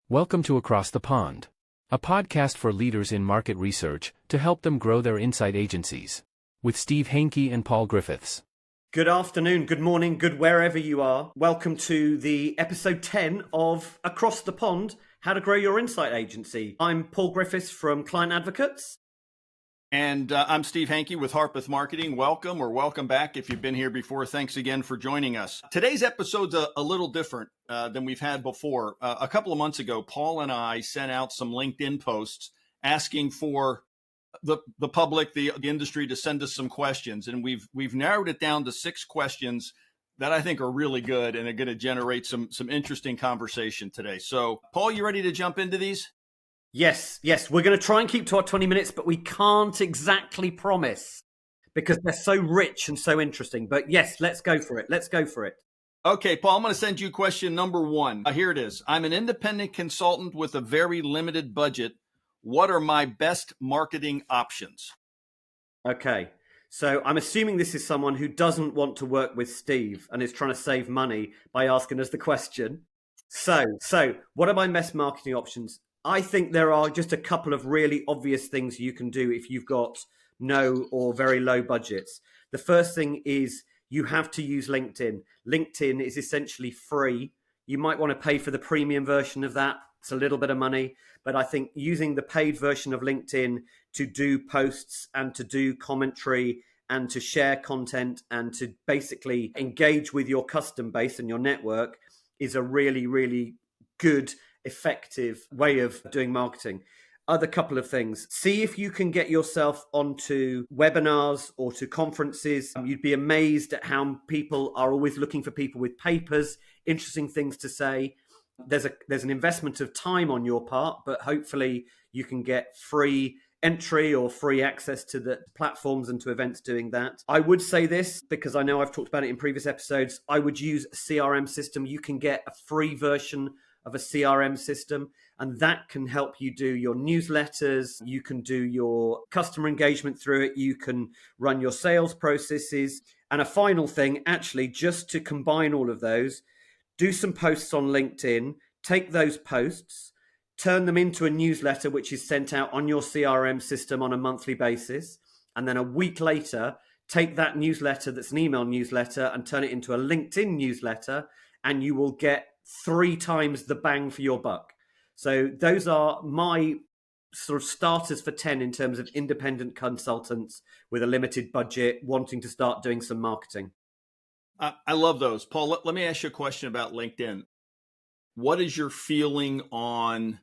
Welcome to Across the Pond, a podcast for leaders in market research to help them grow their insight agencies, with Steve Henke and Paul Griffiths. Good afternoon, good morning, good wherever you are. Welcome to the episode 10 of Across the Pond, How to Grow Your Insight Agency. I'm Paul Griffiths from Client Advocates. And I'm Steve Henke with Harpeth Marketing. Welcome or welcome back if you've been here before. Thanks again for joining us. Today's episode's a little different than we've had before. A couple of months ago, Paul and I sent out some LinkedIn posts asking for the public, the industry to send us some questions. And we've narrowed it down to 6 questions that I think are really good and are going to generate some interesting conversation today. So, Paul, you ready to jump into these? Yes. We're going to try and keep to our 20 minutes, but we can't exactly promise because they're so rich and so interesting. But yes, let's go for it. Okay, Paul, I'm going to send you question number 1. Here it is. I'm an independent consultant with a very limited budget. What are my best marketing options? Okay. So I'm assuming this is someone who doesn't want to work with Steve and is trying to save money by asking us the question. So what are my best marketing options? I think there are just a couple of really obvious things you can do if you've got no or very low budgets. The first thing is you have to use LinkedIn. LinkedIn is essentially free. You might want to pay for the premium version of that. It's a little bit of money, but I think using the paid version of LinkedIn to do posts and to do commentary and to share content and to basically engage with your custom base and your network is a really, really good effective way of doing marketing. Other couple of things. See if you can get yourself onto webinars or to conferences. You'd be amazed at how people are always looking for people with papers, interesting things to say. There's an investment of time on your part, but hopefully you can get free entry or free access to the platforms and to events doing that. I would say this because I know I've talked about it in previous episodes. I would use a CRM system. You can get a free version of a CRM system, and that can help you do your newsletters. You can do your customer engagement through it. You can run your sales processes. And a final thing, actually, just to combine all of those, do some posts on LinkedIn, take those posts, turn them into a newsletter, which is sent out on your CRM system on a monthly basis. And then a week later, take that newsletter that's an email newsletter and turn it into a LinkedIn newsletter, and you will get 3 times the bang for your buck. So those are my sort of starters for 10 in terms of independent consultants with a limited budget wanting to start doing some marketing. I love those. Paul, let me ask you a question about LinkedIn. What is your feeling on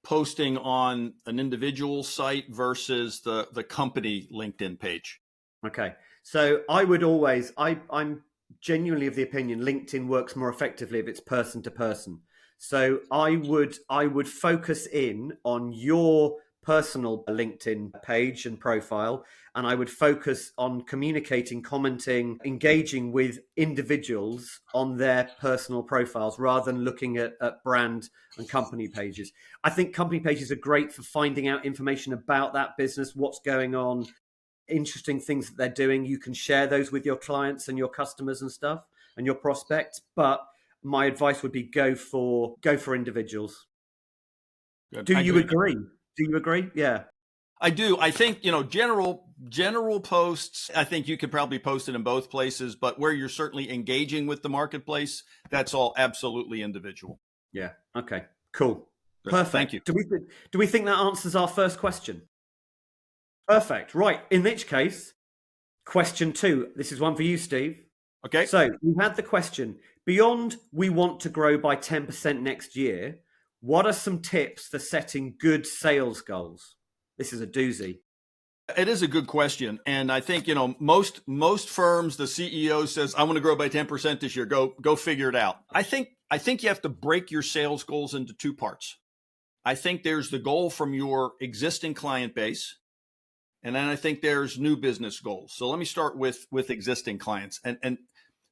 posting on an individual site versus the company LinkedIn page? Okay. So I would always, I'm genuinely of the opinion LinkedIn works more effectively if it's person to person. So I would focus in on your personal LinkedIn page and profile, and I would focus on communicating, commenting, engaging with individuals on their personal profiles rather than looking at brand and company pages. I think company pages are great for finding out information about that business, what's going on, interesting things that they're doing. You can share those with your clients and your customers and stuff and your prospects. But my advice would be go for individuals. Good. Do you agree? Do you agree? Yeah. I do. I think, general posts, I think you could probably post it in both places, but where you're certainly engaging with the marketplace, that's all absolutely individual. Yeah. Okay, cool. Good. Perfect. Thank you. Do we think that answers our first question? Perfect. Right. In which case, question 2. This is one for you, Steve. Okay. So we had the question, beyond we want to grow by 10% next year, what are some tips for setting good sales goals? This is a doozy. It is a good question. And I think, most firms, the CEO says, I want to grow by 10% this year. Go figure it out. I think you have to break your sales goals into 2 parts. I think there's the goal from your existing client base. And then I think there's new business goals. So let me start with existing clients. And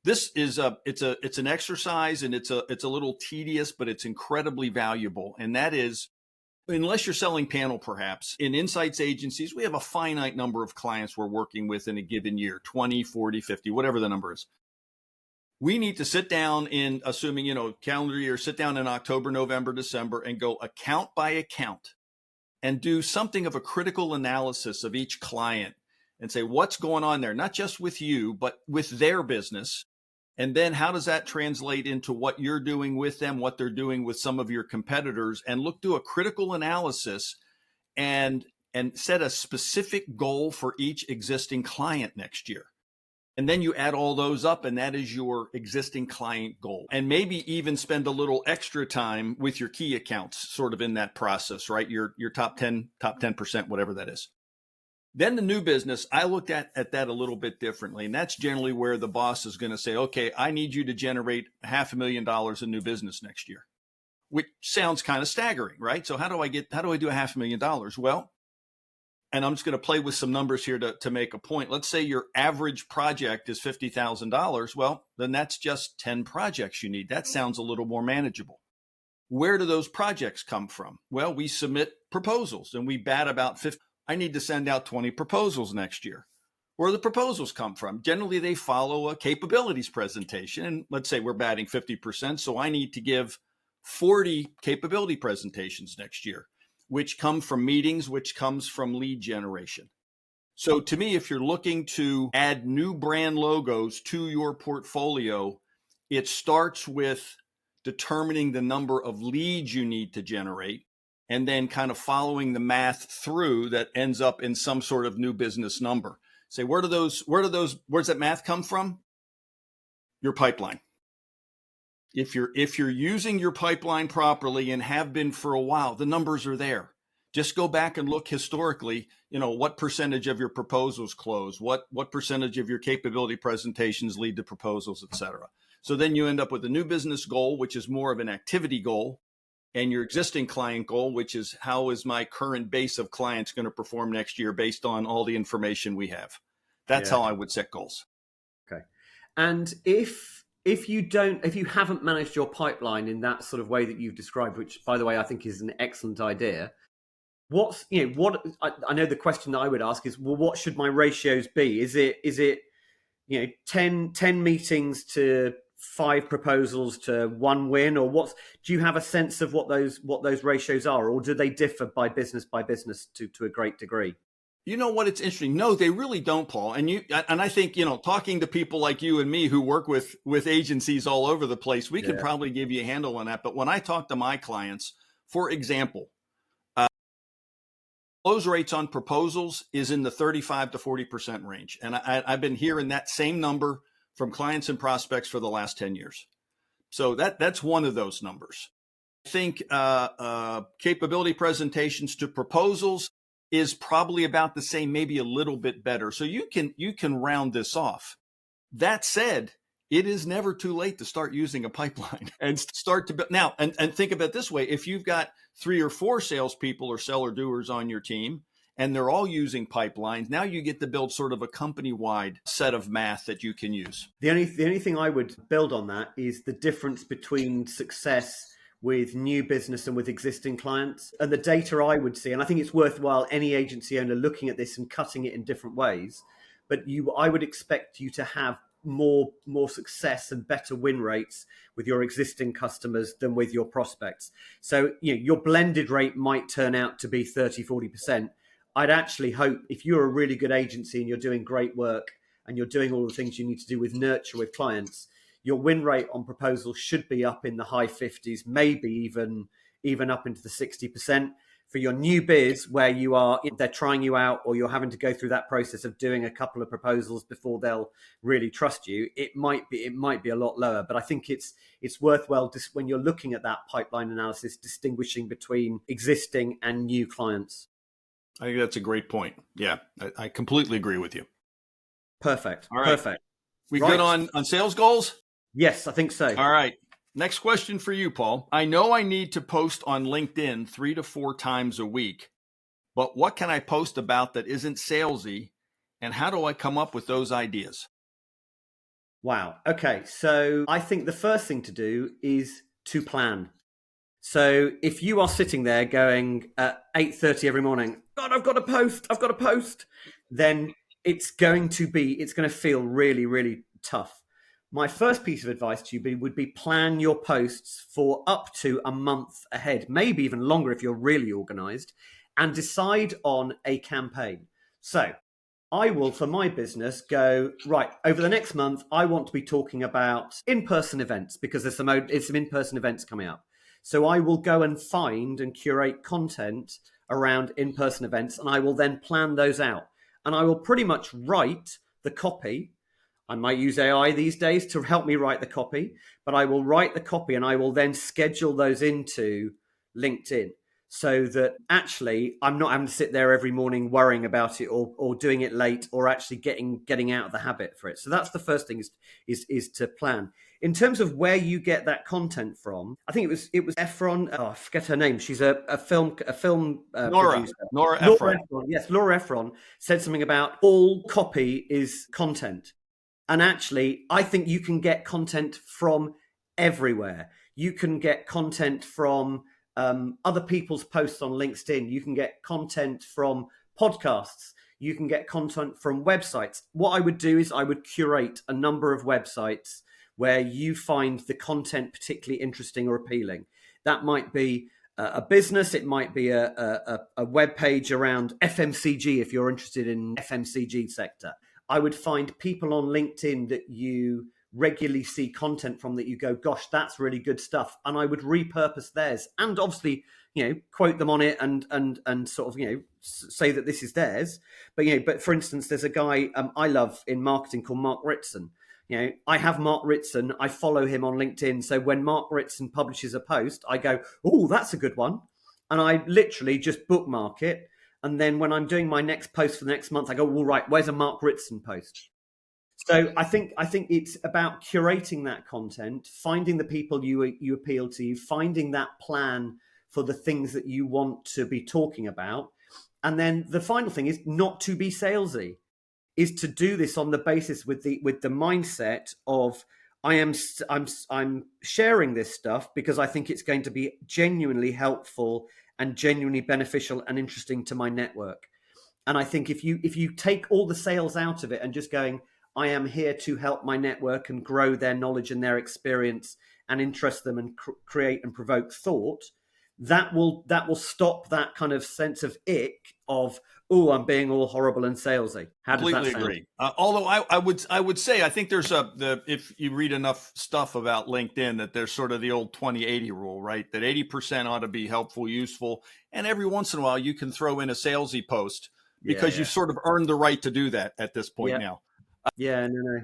this is it's an exercise, and it's a little tedious, but it's incredibly valuable. And that is, unless you're selling panel, perhaps in insights agencies, we have a finite number of clients we're working with in a given year, 20, 40, 50, whatever the number is. We need to sit down in, assuming, calendar year, sit down in October, November, December, and go account by account and do something of a critical analysis of each client and say, what's going on there? Not just with you, but with their business. And then how does that translate into what you're doing with them, what they're doing with some of your competitors, and do a critical analysis and set a specific goal for each existing client next year. And then you add all those up, and that is your existing client goal. And maybe even spend a little extra time with your key accounts sort of in that process, right? Your top 10%, whatever that is. Then the new business, I looked at that a little bit differently. And that's generally where the boss is going to say, okay, I need you to generate $500,000 in new business next year, which sounds kind of staggering, right? So how do I do $500,000? Well, and I'm just going to play with some numbers here to make a point. Let's say your average project is $50,000. Well, then that's just 10 projects you need. That sounds a little more manageable. Where do those projects come from? Well, we submit proposals and we bat about 50. I need to send out 20 proposals next year. Where do the proposals come from? Generally, they follow a capabilities presentation. And let's say we're batting 50%. So I need to give 40 capability presentations next year, which come from meetings, which comes from lead generation. So to me, if you're looking to add new brand logos to your portfolio, it starts with determining the number of leads you need to generate and then kind of following the math through that ends up in some sort of new business number. Say, where's that math come from? Your pipeline. If you're using your pipeline properly and have been for a while, the numbers are there. Just go back and look historically, what percentage of your proposals close, what percentage of your capability presentations lead to proposals, et cetera. So then you end up with a new business goal, which is more of an activity goal, and your existing client goal, which is how is my current base of clients going to perform next year based on all the information we have. That's how I would set goals. Okay. And if you haven't managed your pipeline in that sort of way that you've described, which by the way, I think is an excellent idea, I know the question that I would ask is, well, what should my ratios be? Is it 10 meetings to 5 proposals to 1 win, or do you have a sense of what those ratios are, or do they differ by business to a great degree? You know what? It's interesting. No, they really don't, Paul. And I think, talking to people like you and me who work with agencies all over the place, we could probably give you a handle on that. But when I talk to my clients, for example, close rates on proposals is in the 35 to 40% range. And I've been hearing that same number from clients and prospects for the last 10 years. So that's one of those numbers. I think capability presentations to proposals is probably about the same, maybe a little bit better. So you can round this off. That said, it is never too late to start using a pipeline and start to build. Now, and think about it this way. If you've got 3 or 4 salespeople or seller doers on your team, and they're all using pipelines, now you get to build sort of a company-wide set of math that you can use. The only thing I would build on that is the difference between success with new business and with existing clients. And the data I would see, and I think it's worthwhile any agency owner looking at this and cutting it in different ways, but I would expect you to have more success and better win rates with your existing customers than with your prospects. So your blended rate might turn out to be 30-40%. I'd actually hope, if you're a really good agency and you're doing great work and you're doing all the things you need to do with nurture with clients, your win rate on proposals should be up in the high 50s, maybe even up into the 60%. For your new biz, where they're trying you out, or you're having to go through that process of doing a couple of proposals before they'll really trust you, it might be a lot lower. But I think it's worthwhile just when you're looking at that pipeline analysis, distinguishing between existing and new clients. I think that's a great point. Yeah, I completely agree with you. Perfect. All right. Perfect. We good on sales goals? Yes, I think so. All right. Next question for you, Paul. I know I need to post on LinkedIn 3 to 4 times a week, but what can I post about that isn't salesy, and how do I come up with those ideas? Wow. Okay. So I think the first thing to do is to plan. So if you are sitting there going at 8:30 every morning, God, I've got to post, then it's going to feel really, really tough. My first piece of advice to you would be plan your posts for up to a month ahead, maybe even longer if you're really organized, and decide on a campaign. So I will, for my business, go, right, over the next month, I want to be talking about in-person events because there's some in-person events coming up. So I will go and find and curate content around in-person events, and I will then plan those out. And I will pretty much write the copy. I might use AI these days to help me write the copy, but I will write the copy and I will then schedule those into LinkedIn so that actually I'm not having to sit there every morning worrying about it or doing it late or actually getting out of the habit for it. So that's the first thing is to plan. In terms of where you get that content from, I think it was Efron. Oh, I forget her name. She's a film producer. Nora Ephron. Yes, Laura Ephron said something about all copy is content. And actually, I think you can get content from everywhere. You can get content from other people's posts on LinkedIn. You can get content from podcasts. You can get content from websites. What I would do is I would curate a number of websites where you find the content particularly interesting or appealing. That might be a business. It might be a web page around FMCG if you're interested in FMCG sector. I would find people on LinkedIn that you regularly see content from that you go, gosh, that's really good stuff. And I would repurpose theirs and obviously, quote them on it and sort of, say that this is theirs. But for instance, there's a guy I love in marketing called Mark Ritson. I have Mark Ritson. I follow him on LinkedIn. So when Mark Ritson publishes a post, I go, oh, that's a good one. And I literally just bookmark it. And then when I'm doing my next post for the next month, I go, well, right, where's a Mark Ritson post? So I think it's about curating that content, finding the people you appeal to, finding that plan for the things that you want to be talking about. And then the final thing is not to be salesy, is to do this on the basis with the mindset of I'm sharing this stuff because I think it's going to be genuinely helpful and genuinely beneficial and interesting to my network. And I think if you take all the sales out of it and just going, I am here to help my network and grow their knowledge and their experience and interest them and create and provoke thought, that will stop that kind of sense of ick of, oh, I'm being all horrible and salesy. How does that sound? Completely agree. Although I would say, I think there's if you read enough stuff about LinkedIn, that there's sort of the old 20-80 rule, right? That 80% ought to be helpful, useful. And every once in a while you can throw in a salesy post because you've sort of earned the right to do that at this point now. No.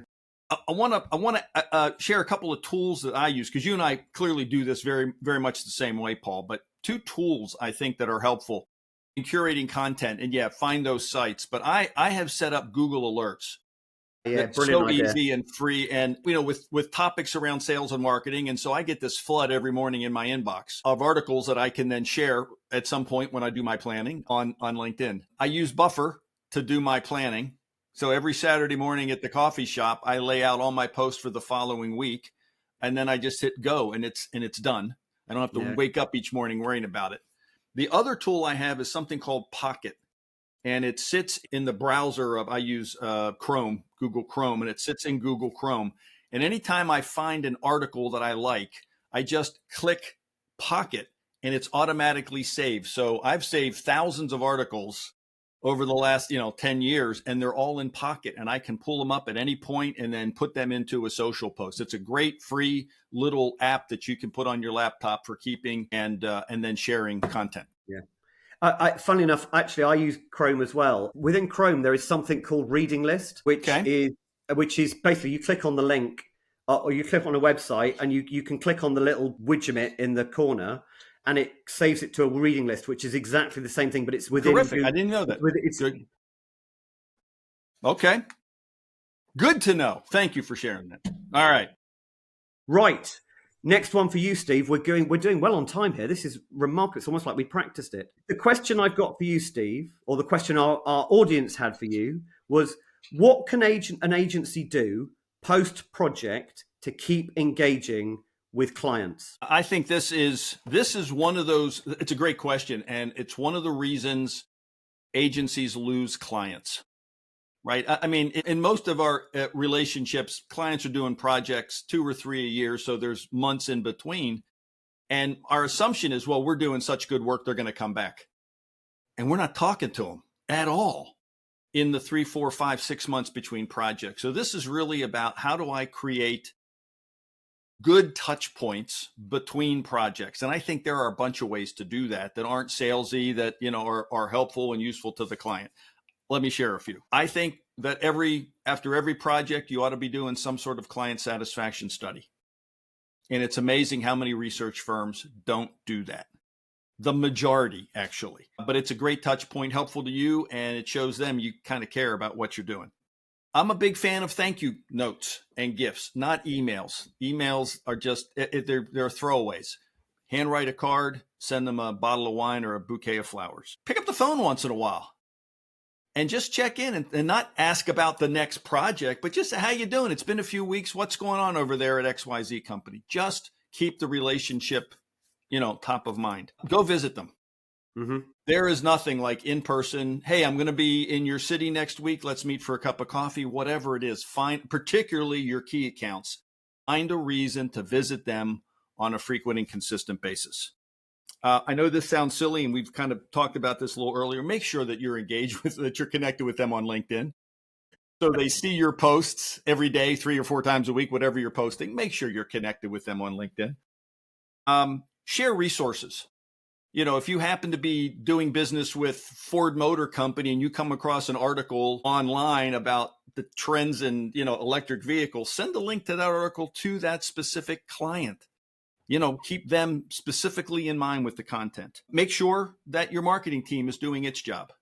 I want to share a couple of tools that I use because you and I clearly do this very, very much the same way, Paul. But two tools I think that are helpful in curating content, and find those sites. But I have set up Google Alerts. Yeah, so idea. Easy and free, and with topics around sales and marketing. And so I get this flood every morning in my inbox of articles that I can then share at some point when I do my planning on LinkedIn. I use Buffer to do my planning. So every Saturday morning at the coffee shop, I lay out all my posts for the following week, and then I just hit go, and it's done. I don't have to wake up each morning worrying about it. The other tool I have is something called Pocket, and it sits in the browser I use Chrome, Google Chrome, and it sits in Google Chrome. And anytime I find an article that I like, I just click Pocket, and it's automatically saved. So I've saved thousands of articles over the last 10 years, and they're all in Pocket, and I can pull them up at any point and then put them into a social post. It's a great free little app that you can put on your laptop for keeping and then sharing content. Yeah. Funnily enough, actually, I use Chrome as well. Within Chrome, there is something called Reading List, which is basically you click on the link or you click on a website and you can click on the little widget in the corner, and it saves it to a reading list, which is exactly the same thing, but it's within. Terrific. I didn't know that. It's good. Okay. Good to know. Thank you for sharing that. All right. Right. Next one for you, Steve. We're doing well on time here. This is remarkable. It's almost like we practiced it. The question I've got for you, Steve, or the question our audience had for you was, what can an agency do post-project to keep engaging with clients? I think this is one of those. It's a great question, and it's one of the reasons agencies lose clients. right? I mean, in most of our relationships, clients are doing projects 2 or 3 a year. So there's months in between. And our assumption is, well, we're doing such good work, they're going to come back. And we're not talking to them at all in the 3, 4, 5, 6 months between projects. So this is really about how do I create good touch points between projects. And I think there are a bunch of ways to do that aren't salesy, that, are helpful and useful to the client. Let me share a few. I think that after every project, you ought to be doing some sort of client satisfaction study. And it's amazing how many research firms don't do that. The majority, actually. But it's a great touch point, helpful to you, and it shows them you kind of care about what you're doing. I'm a big fan of thank you notes and gifts, not emails. Emails are just, they're throwaways. Handwrite a card, send them a bottle of wine or a bouquet of flowers. Pick up the phone once in a while and just check in and not ask about the next project, but just how you doing? It's been a few weeks. What's going on over there at XYZ company? Just keep the relationship, top of mind. Go visit them. Mm-hmm. There is nothing like in person. Hey, I'm going to be in your city next week. Let's meet for a cup of coffee, whatever it is. Find, particularly your key accounts, find a reason to visit them on a frequent and consistent basis. I know this sounds silly, and we've kind of talked about this a little earlier. Make sure that you're engaged that you're connected with them on LinkedIn. So they see your posts every day, 3 or 4 times a week, whatever you're posting. Make sure you're connected with them on LinkedIn. Share resources. If you happen to be doing business with Ford Motor Company and you come across an article online about the trends in, electric vehicles, send a link to that article to that specific client. Keep them specifically in mind with the content. Make sure that your marketing team is doing its job,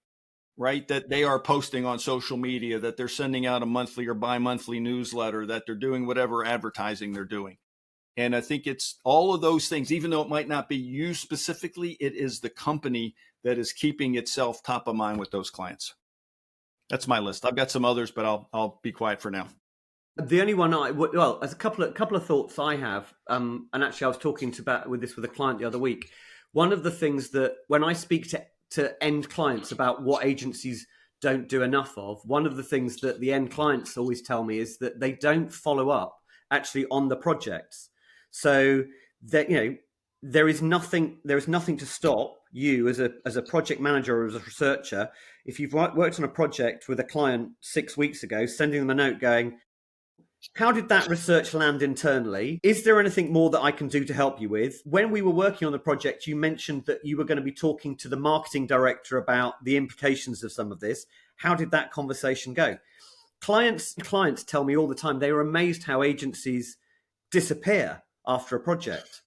right? That they are posting on social media, that they're sending out a monthly or bi-monthly newsletter, that they're doing whatever advertising they're doing. And I think it's all of those things, even though it might not be you specifically, it is the company that is keeping itself top of mind with those clients. That's my list. I've got some others, but I'll be quiet for now. The only one as a couple of thoughts I have, and actually I was talking with a client the other week. One of the things that when I speak to end clients about what agencies don't do enough of, one of the things that the end clients always tell me is that they don't follow up actually on the projects. So that there is nothing to stop you as a project manager or as a researcher, if you've worked on a project with a client 6 weeks ago, sending them a note going, how did that research land internally? Is there anything more that I can do to help you with? When we were working on the project, you mentioned that you were going to be talking to the marketing director about the implications of some of this. How did that conversation go? Clients tell me all the time, they are amazed how agencies disappear after a project.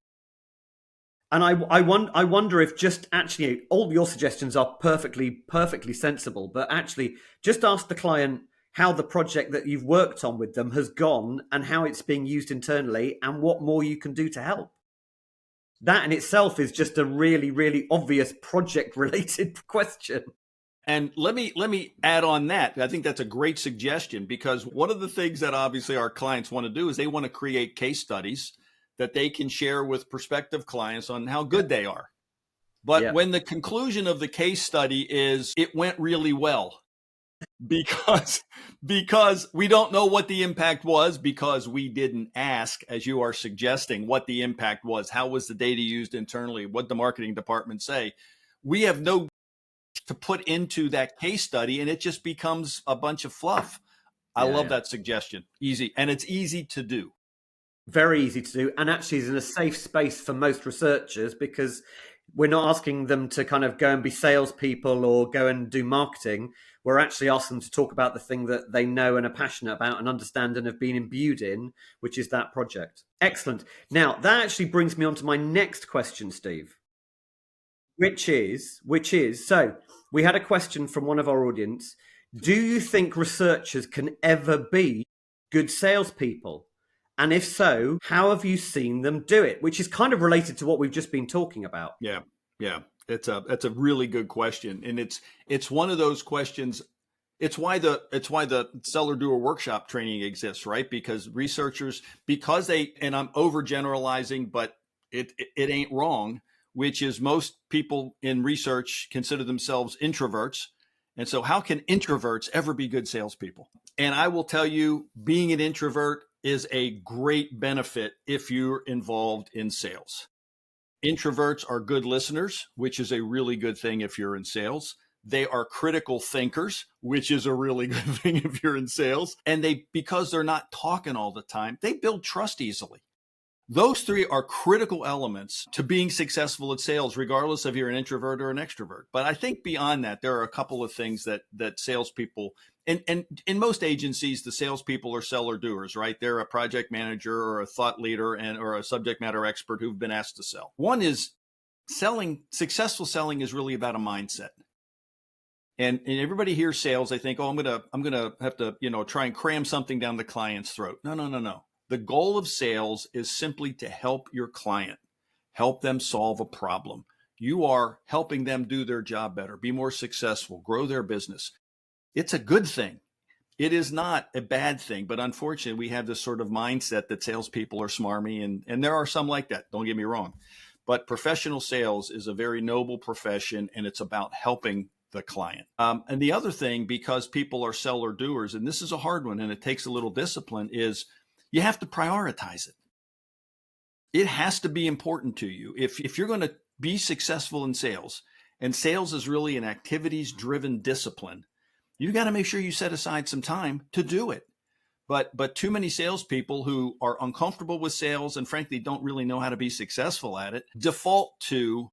And I wonder if just actually all your suggestions are perfectly sensible, but actually just ask the client how the project that you've worked on with them has gone and how it's being used internally and what more you can do to help. That in itself is just a really, really obvious project-related question. And let me add on that. I think that's a great suggestion, because one of the things that obviously our clients want to do is they want to create case studies that they can share with prospective clients on how good they are. But when the conclusion of the case study is it went really well, because we don't know what the impact was, because we didn't ask, as you are suggesting, what the impact was. How was the data used internally? What did the marketing department say? We have no to put into that case study, and it just becomes a bunch of fluff. I love that suggestion. Easy. And it's easy to do. Very easy to do, and actually is in a safe space for most researchers, because we're not asking them to kind of go and be salespeople or go and do marketing. We're actually asking them to talk about the thing that they know and are passionate about and understand and have been imbued in, which is that project. Excellent. Now, that actually brings me on to my next question, Steve, which is, so we had a question from one of our audience. Do you think researchers can ever be good salespeople? And if so, how have you seen them do it? Which is kind of related to what we've just been talking about. Yeah. That's a really good question, and it's one of those questions. It's why the seller doer workshop training exists, right? Because researchers, and I'm overgeneralizing, but it ain't wrong, which is most people in research consider themselves introverts, And so how can introverts ever be good salespeople? And I will tell you, being an introvert is a great benefit if you're involved in sales. Introverts are good listeners, which is a really good thing if you're in sales. They are critical thinkers, which is a really good thing if you're in sales. And because they're not talking all the time, they build trust easily. Those three are critical elements to being successful at sales, regardless if you're an introvert or an extrovert. But I think beyond that, there are a couple of things that salespeople, and in most agencies, the salespeople are seller doers, right? They're a project manager or a thought leader or a subject matter expert who've been asked to sell. One is successful selling is really about a mindset. And everybody hears sales, they think, oh, I'm gonna have to, try and cram something down the client's throat. No. The goal of sales is simply to help your client, help them solve a problem. You are helping them do their job better, be more successful, grow their business. It's a good thing. It is not a bad thing, but unfortunately, we have this sort of mindset that salespeople are smarmy, and there are some like that, don't get me wrong. But professional sales is a very noble profession, and it's about helping the client. And the other thing, because people are seller doers, and this is a hard one, and it takes a little discipline, is you have to prioritize it. It has to be important to you. If you're going to be successful in sales, and sales is really an activities-driven discipline, you got to make sure you set aside some time to do it. But too many salespeople who are uncomfortable with sales and frankly don't really know how to be successful at it default to,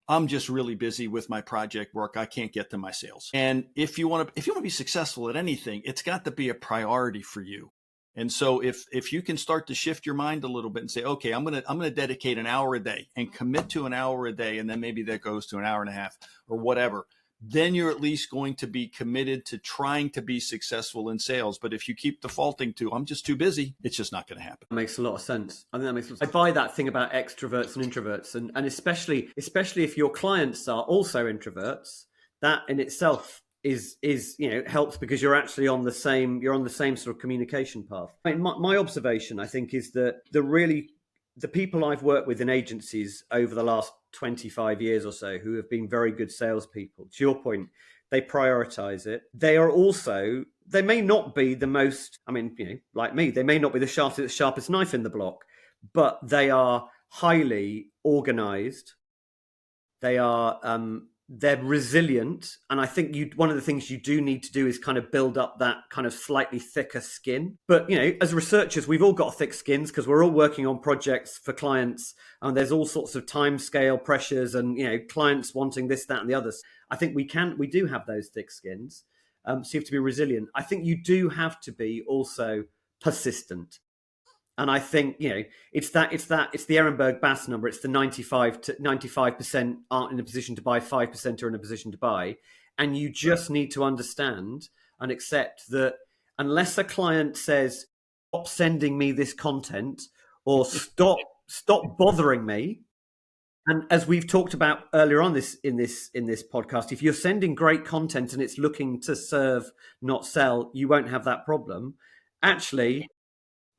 I'm just really busy with my project work. I can't get to my sales. And if you want to be successful at anything, it's got to be a priority for you. And so if you can start to shift your mind a little bit and say, okay, I'm going to dedicate an hour a day and commit to an hour a day, and then maybe that goes to an hour and a half or whatever, then you're at least going to be committed to trying to be successful in sales. But if you keep defaulting to, I'm just too busy, it's just not going to happen. That makes a lot of sense. I think that makes a lot of sense. I buy that thing about extroverts and introverts, and especially if your clients are also introverts, that in itself is helps because you're actually on the same sort of communication path. I mean, my observation, I think, is that the people I've worked with in agencies over the last 25 years or so who have been very good salespeople, to your point, they prioritize it. They may not be the most, like me, they may not be the sharpest knife in the block, but they are highly organized. They're resilient. And I think one of the things you do need to do is kind of build up that kind of slightly thicker skin. But, as researchers, we've all got thick skins because we're all working on projects for clients. And there's all sorts of time scale pressures and, clients wanting this, that, and the others. I think we do have those thick skins. So you have to be resilient. I think you do have to be also persistent. And I think, it's the Ehrenberg-Bass number. It's the 95% aren't in a position to buy, 5% are in a position to buy. And you just need to understand and accept that unless a client says, stop sending me this content or stop bothering me. And as we've talked about earlier on in this podcast, if you're sending great content and it's looking to serve, not sell, you won't have that problem. Actually,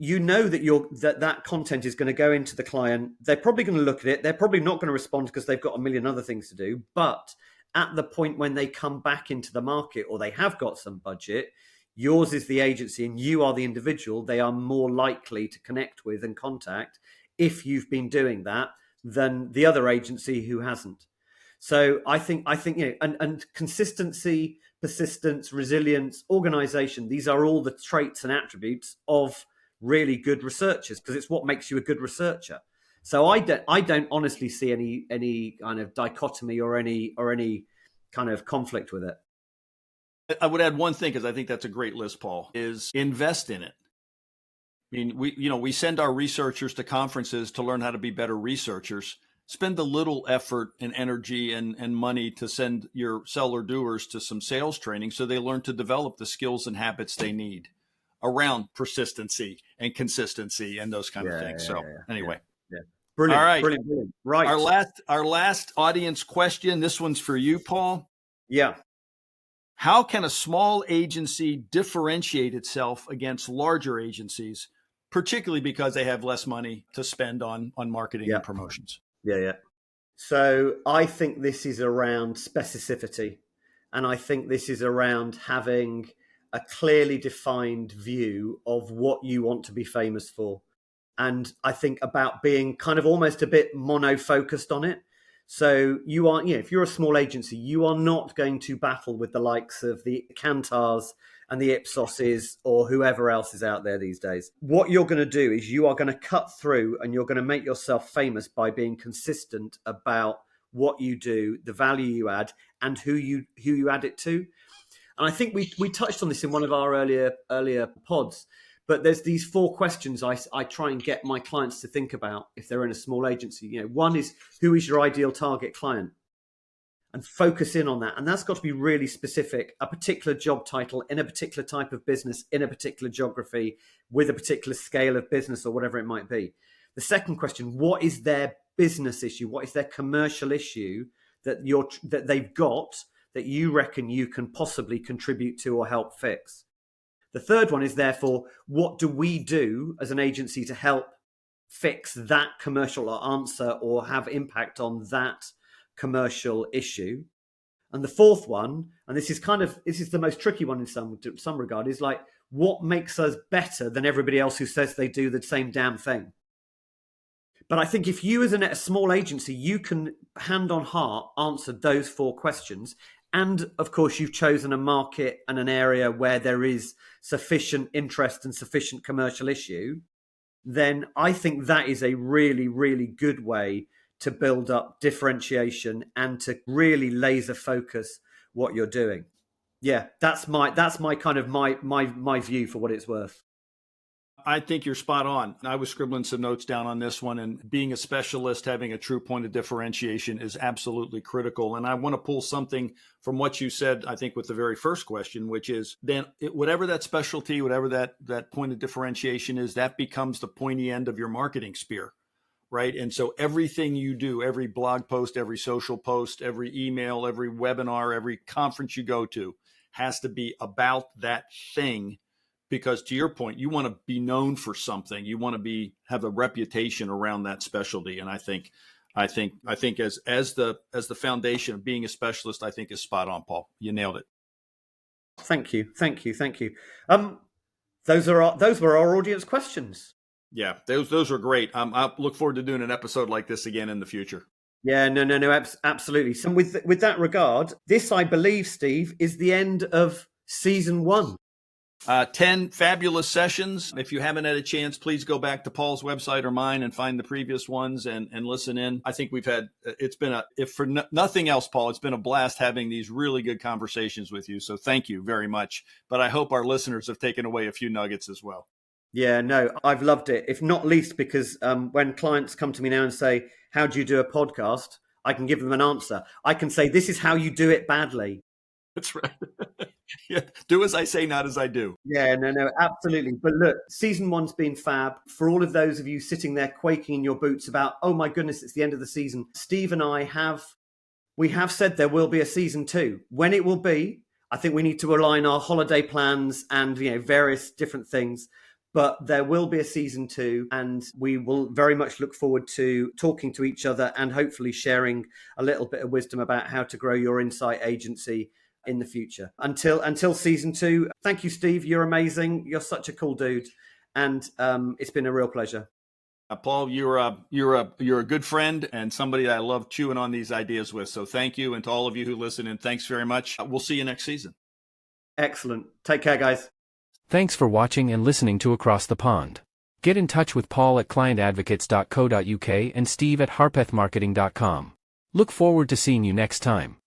that content is going to go into the client. They're probably going to look at it. They're probably not going to respond because they've got a million other things to do. But at the point when they come back into the market or they have got some budget, yours is the agency and you are the individual they are more likely to connect with and contact if you've been doing that than the other agency who hasn't. So I think and consistency, persistence, resilience, organization, these are all the traits and attributes of really good researchers because it's what makes you a good researcher. So I don't honestly see any kind of dichotomy or any kind of conflict with it. I would add one thing because I think that's a great list, Paul, is invest in it. I mean, we send our researchers to conferences to learn how to be better researchers. Spend a little effort and energy and money to send your seller doers to some sales training so they learn to develop the skills and habits they need around persistency and consistency and those kind of things. Anyway. Brilliant. All right. Brilliant. Right. Our last audience question. This one's for you, Paul. Yeah. How can a small agency differentiate itself against larger agencies, particularly because they have less money to spend on marketing and promotions? Yeah. So I think this is around specificity. And I think this is around having a clearly defined view of what you want to be famous for. And I think about being kind of almost a bit mono-focused on it. So you are, if you're a small agency, you are not going to battle with the likes of the Kantars and the Ipsoses or whoever else is out there these days. What you're going to do is you are going to cut through and you're going to make yourself famous by being consistent about what you do, the value you add, and who you add it to. And I think we touched on this in one of our earlier pods. But there's these 4 questions I try and get my clients to think about if they're in a small agency. One is, who is your ideal target client? And focus in on that. And that's got to be really specific, a particular job title in a particular type of business, in a particular geography, with a particular scale of business or whatever it might be. The second question, what is their business issue? What is their commercial issue that they've got that you reckon you can possibly contribute to or help fix? The third one is, therefore, what do we do as an agency to help fix that commercial answer or have impact on that commercial issue? And the fourth one, and this is the most tricky one in some regard, is like, what makes us better than everybody else who says they do the same damn thing? But I think if you as a small agency, you can hand on heart answer those 4 questions. And of course, you've chosen a market and an area where there is sufficient interest and sufficient commercial issue, then I think that is a really, really good way to build up differentiation and to really laser focus what you're doing. Yeah, that's my kind of my view for what it's worth. I think you're spot on. I was scribbling some notes down on this one, and being a specialist, having a true point of differentiation is absolutely critical. And I want to pull something from what you said, I think, with the very first question, which is then whatever that specialty, whatever that point of differentiation is, that becomes the pointy end of your marketing spear, right? And so everything you do, every blog post, every social post, every email, every webinar, every conference you go to has to be about that thing. Because to your point, you want to be known for something. You want to have a reputation around that specialty. And I think as the foundation of being a specialist, I think is spot on, Paul. You nailed it. Thank you. Those were our audience questions. Yeah, those were great. I look forward to doing an episode like this again in the future. Yeah, no, absolutely. So with that regard, this, I believe, Steve, is the end of season 1. 10 fabulous sessions. If you haven't had a chance, please go back to Paul's website or mine and find the previous ones and listen in. I think if for nothing else, Paul, it's been a blast having these really good conversations with you. So thank you very much. But I hope our listeners have taken away a few nuggets as well. Yeah, no, I've loved it. If not least because when clients come to me now and say, how do you do a podcast? I can give them an answer. I can say, this is how you do it badly. That's right. Yeah, do as I say, not as I do. Yeah, no, absolutely. But look, season 1's been fab. For all of those of you sitting there quaking in your boots about, oh my goodness, it's the end of the season. Steve and I have said there will be a season 2. When it will be, I think we need to align our holiday plans and various different things. But there will be a season 2, and we will very much look forward to talking to each other and hopefully sharing a little bit of wisdom about how to grow your insight agency in the future. Until season 2, thank you, Steve. You're amazing. You're such a cool dude, and it's been a real pleasure. Paul, you're a good friend and somebody that I love chewing on these ideas with. So thank you, and to all of you who listen, and thanks very much. We'll see you next season. Excellent. Take care, guys. Thanks for watching and listening to Across the Pond. Get in touch with Paul at clientadvocates.co.uk and Steve at harpethmarketing.com. Look forward to seeing you next time.